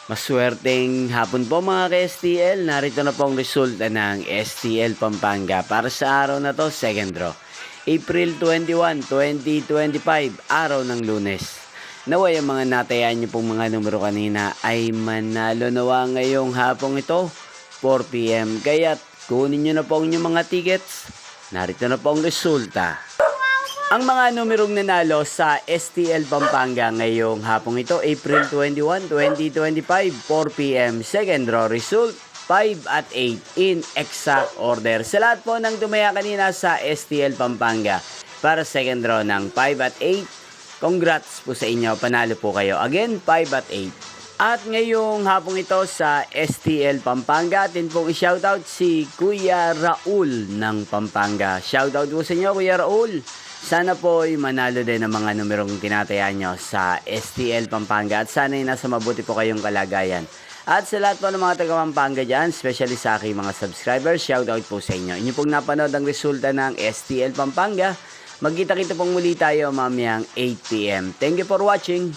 Maswerteng hapon po mga ka-STL. Narito na po ang resulta ng STL Pampanga para sa araw na to, second draw. April 21, 2025, araw ng Lunes. Naway ang mga natayaan niyo pong mga numero kanina ay manalo nawa ngayong hapong ito, 4 PM. Kaya't kunin niyo na po ang inyong mga tickets. Narito na po ang resulta. Ang mga numerong nanalo sa STL Pampanga ngayong hapong ito, April 21, 2025, 4 PM. Second draw result, 5 at 8 in exact order. Sa lahat po ng tumaya kanina sa STL Pampanga para second draw ng 5 at 8, congrats po sa inyo. Panalo po kayo. Again, 5 at 8. At ngayong hapong ito sa STL Pampanga, atin pong i-shoutout si Kuya Raul ng Pampanga. Shoutout po sa inyo, Kuya Raul. Sana po ay manalo din ang mga numerong tinatayaan nyo sa STL Pampanga at sana ay nasa mabuti po kayong kalagayan. At sa lahat po ng mga taga Pampanga dyan, especially sa aking mga subscribers, shoutout po sa inyo. Inyo pong napanood ang resulta ng STL Pampanga. Magkita-kita pong muli tayo mamayang 8 PM. Thank you for watching.